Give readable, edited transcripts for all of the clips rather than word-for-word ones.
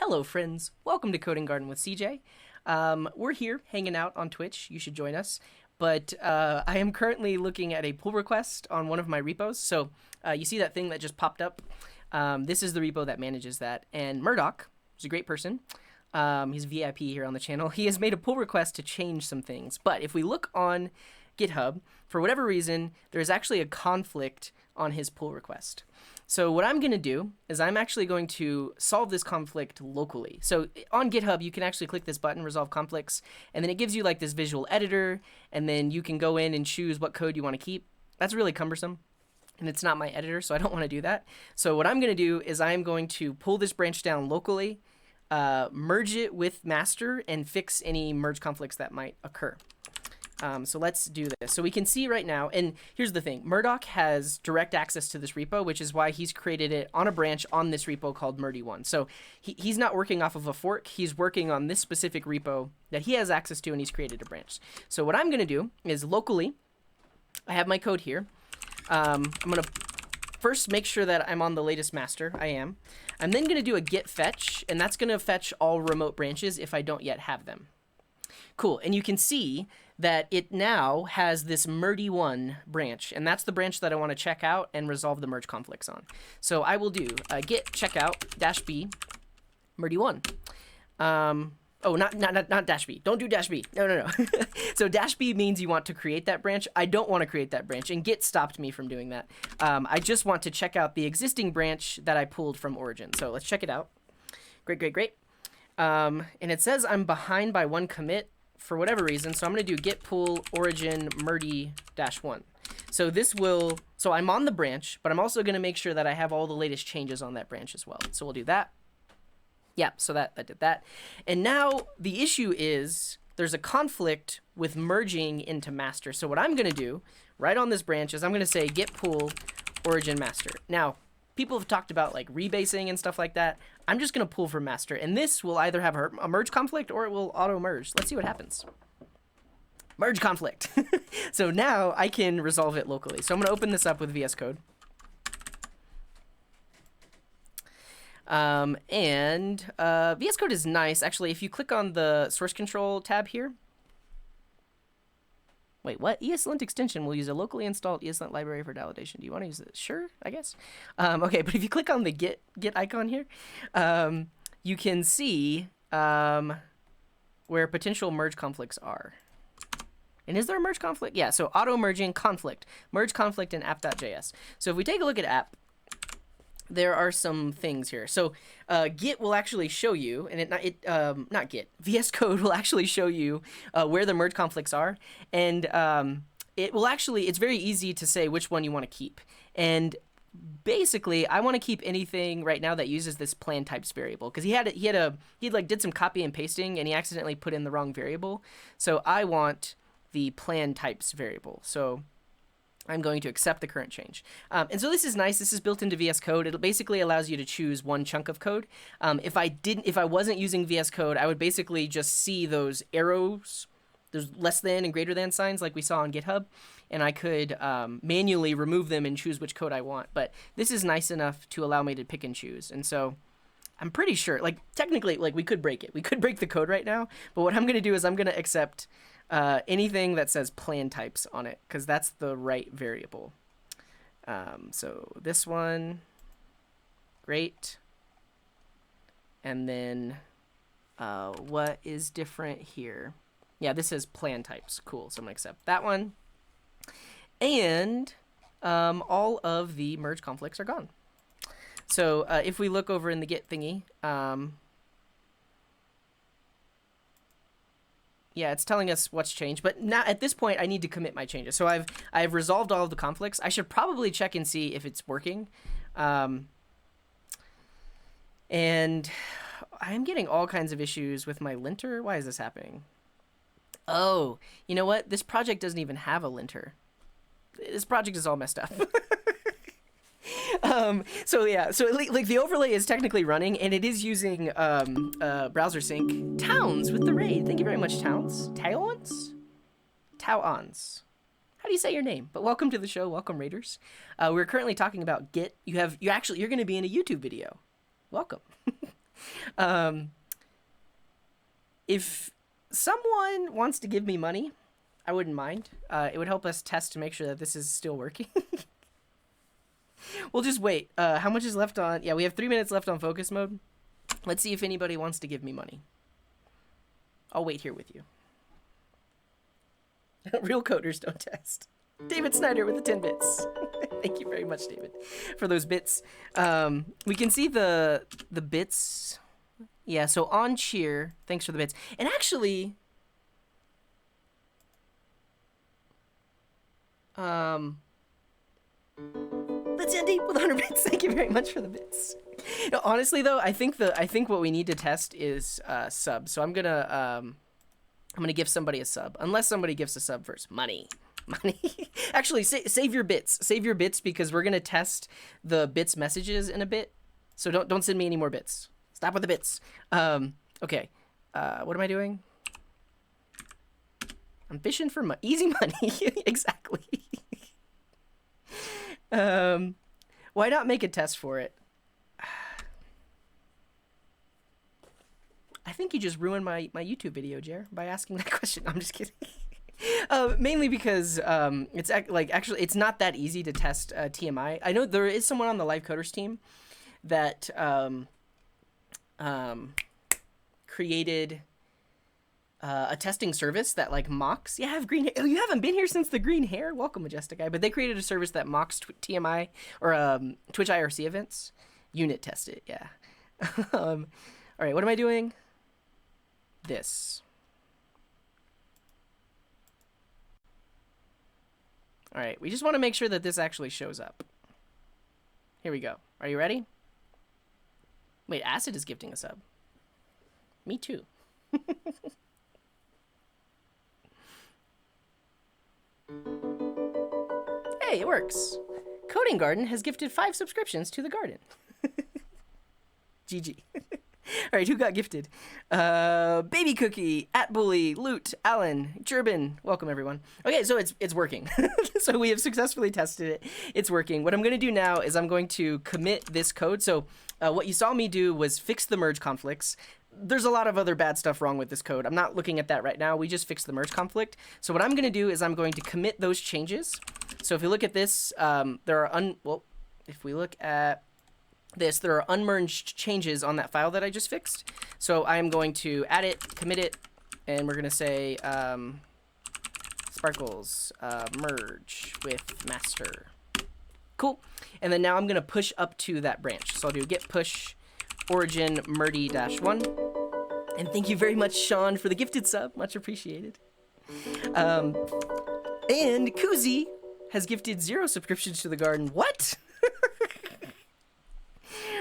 Hello, friends. Welcome to Coding Garden with CJ. We're here hanging out on Twitch. You should join us. But I am currently looking at a pull request on one of my repos. So you see that thing that just popped up? This is the repo that manages that. And Murdoch, who's a great person, he's a VIP here on the channel. He has made a pull request to change some things. But if we look on GitHub, for whatever reason, there's actually a conflict on his pull request. So what I'm going to do is I'm actually going to solve this conflict locally. So on GitHub, you can actually click this button, Resolve Conflicts, and then it gives you like this visual editor, and then you can go in and choose what code you want to keep. That's really cumbersome, and it's not my editor, so I don't want to do that. So what I'm going to do is I'm going to pull this branch down locally, merge it with master, and fix any merge conflicts that might occur. So let's do this. So we can see right now, and here's the thing, Murdoch has direct access to this repo, which is why he's created it on a branch on this repo called Murdy1. So he's not working off of a fork, he's working on this specific repo that he has access to, and he's created a branch. So what I'm going to do is locally, I have my code here. I'm going to first make sure that I'm on the latest master. I am. I'm then going to do a git fetch, and that's going to fetch all remote branches if I don't yet have them. Cool, and you can see that it now has this Murdy1 branch, and that's the branch that I want to check out and resolve the merge conflicts on. So I will do git checkout -b Murdy1. Oh, not dash b. Don't do dash b. No. So dash b means you want to create that branch. I don't want to create that branch, and Git stopped me from doing that. I just want to check out the existing branch that I pulled from origin. So let's check it out. Great. And it says I'm behind by one commit for whatever reason, so I'm going to do git pull origin murdy-1. So this will, so I'm on the branch, but I'm also going to make sure that I have all the latest changes on that branch as well. So we'll do that. Yeah, so that did that. And now the issue is there's a conflict with merging into master. So what I'm going to do right on this branch is I'm going to say git pull origin master. Now, people have talked about like rebasing and stuff like that. I'm just going to pull from master, and this will either have a merge conflict or it will auto merge. Let's see what happens. Merge conflict. So now I can resolve it locally. So I'm going to open this up with VS Code. VS Code is nice. Actually, if you click on the source control tab here, wait, what? ESLint extension will use a locally installed ESLint library for validation. Do you want to use it? Sure, I guess. Okay, but if you click on the Git icon here, you can see where potential merge conflicts are. And is there a merge conflict? Yeah, so auto merging conflict, merge conflict in app.js. So if we take a look at app, there are some things here. So Git will actually show you, and not Git, VS Code will actually show you where the merge conflicts are, and it will actually, it's very easy to say which one you want to keep. And basically, I want to keep anything right now that uses this plan types variable, because he like did some copy and pasting, and he accidentally put in the wrong variable. So I want the plan types variable. So I'm going to accept the current change. And so this is nice. This is built into VS Code. It basically allows you to choose one chunk of code. If I wasn't using VS Code, I would basically just see those arrows, those less than and greater than signs like we saw on GitHub, and I could manually remove them and choose which code I want. But this is nice enough to allow me to pick and choose. And so I'm pretty sure, like technically, like we could break it. We could break the code right now. But what I'm going to do is I'm going to accept anything that says plan types on it, because that's the right variable. So this one, great. And then what is different here? Yeah, this says plan types. Cool, so I'm going to accept that one. And all of the merge conflicts are gone. So if we look over in the Git thingy, yeah, it's telling us what's changed, but now at this point I need to commit my changes. So I've resolved all of the conflicts. I should probably check and see if it's working. And I'm getting all kinds of issues with my linter. Why is this happening? Oh, you know what? This project doesn't even have a linter. This project is all messed up. So yeah, so like the overlay is technically running, and it is using browser sync. Towns with the raid. Thank you very much, Towns. Towns? Towons. How do you say your name? But welcome to the show. Welcome, Raiders. We're currently talking about Git. You're going to be in a YouTube video. Welcome. Um, if someone wants to give me money, I wouldn't mind. It would help us test to make sure that this is still working. We'll just wait. How much is left on? Yeah, we have 3 minutes left on focus mode. Let's see if anybody wants to give me money. I'll wait here with you. Real coders don't test. David Snyder with the 10 bits. Thank you very much, David, for those bits. We can see the bits. Yeah, so on cheer, thanks for the bits. And actually, let's Andy with 100 bits. Thank you very much for the bits. No, honestly though, I think what we need to test is subs. So I'm gonna give somebody a sub, unless somebody gives a sub first. Money. Actually, save your bits. Save your bits because we're gonna test the bits messages in a bit. So don't send me any more bits. Stop with the bits. Okay. What am I doing? I'm fishing for easy money. Exactly. Why not make a test for it? I think you just ruined my YouTube video, Jer, by asking that question. I'm just kidding. Mainly because it's actually it's not that easy to test TMI. I know there is someone on the Live Coders team that created a testing service that like mocks. Yeah, I have green hair. Oh, you haven't been here since the green hair? Welcome, Majestic Guy. But they created a service that mocks TMI or Twitch IRC events. Unit test it, yeah. All right, what am I doing? This. All right, we just want to make sure that this actually shows up. Here we go. Are you ready? Wait, Acid is gifting a sub. Me too. Hey, it works. Coding Garden has gifted 5 subscriptions to the garden. GG. All right, who got gifted? Baby Cookie, @Bully, Loot, Alan, Jerben. Welcome, everyone. Okay, so it's working. So we have successfully tested it. It's working. What I'm going to do now is I'm going to commit this code. So what you saw me do was fix the merge conflicts. There's a lot of other bad stuff wrong with this code. I'm not looking at that right now. We just fixed the merge conflict. So what I'm going to do is I'm going to commit those changes. So if you look at this, there are if we look at this, there are unmerged changes on that file that I just fixed. So I am going to add it, commit it, and we're going to say sparkles merge with master. Cool. And then now I'm going to push up to that branch. So I'll do git push origin merdy-1. And thank you very much, Sean, for the gifted sub. Much appreciated. And Kuzi has gifted 0 subscriptions to the garden. What?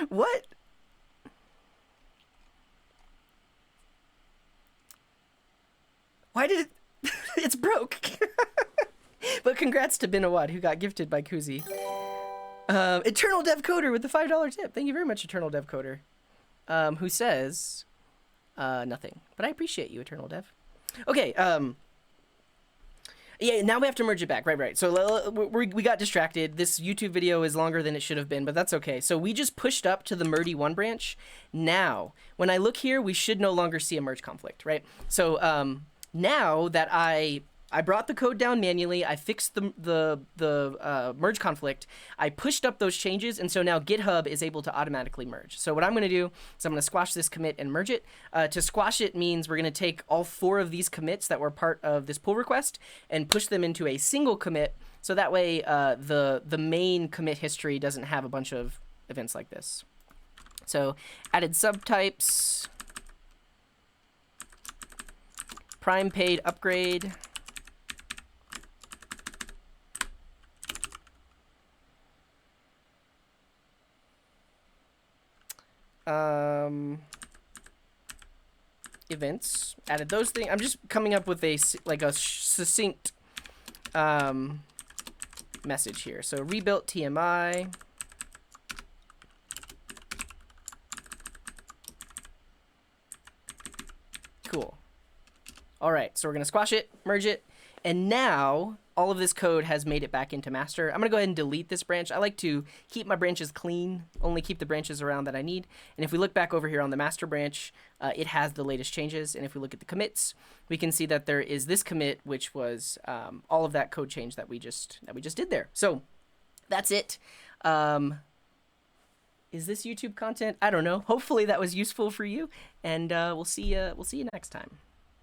What? Why did it... It's broke. But congrats to Binawad, who got gifted by Kuzi. Eternal Dev Coder with the $5 tip. Thank you very much, Eternal Dev Coder. Who says nothing. But I appreciate you, Eternal Dev. Okay, yeah, now we have to merge it back. Right. So we got distracted. This YouTube video is longer than it should have been, but that's okay. So we just pushed up to the merdy1 branch. Now, when I look here, we should no longer see a merge conflict, right? So now that I brought the code down manually, I fixed the merge conflict, I pushed up those changes, and so now GitHub is able to automatically merge. So what I'm going to do is I'm going to squash this commit and merge it. To squash it means we're going to take all 4 of these commits that were part of this pull request and push them into a single commit, so that way the main commit history doesn't have a bunch of events like this. So added subtypes, prime paid upgrade, events, added those things. I'm just coming up with a succinct message here. So rebuilt TMI. Cool. All right, so we're gonna squash it, merge it, and now all of this code has made it back into master. I'm going to go ahead and delete this branch. I like to keep my branches clean, only keep the branches around that I need. And if we look back over here on the master branch, it has the latest changes. And if we look at the commits, we can see that there is this commit, which was all of that code change that we just did there. So that's it. Is this YouTube content? I don't know. Hopefully that was useful for you, and we'll see you next time.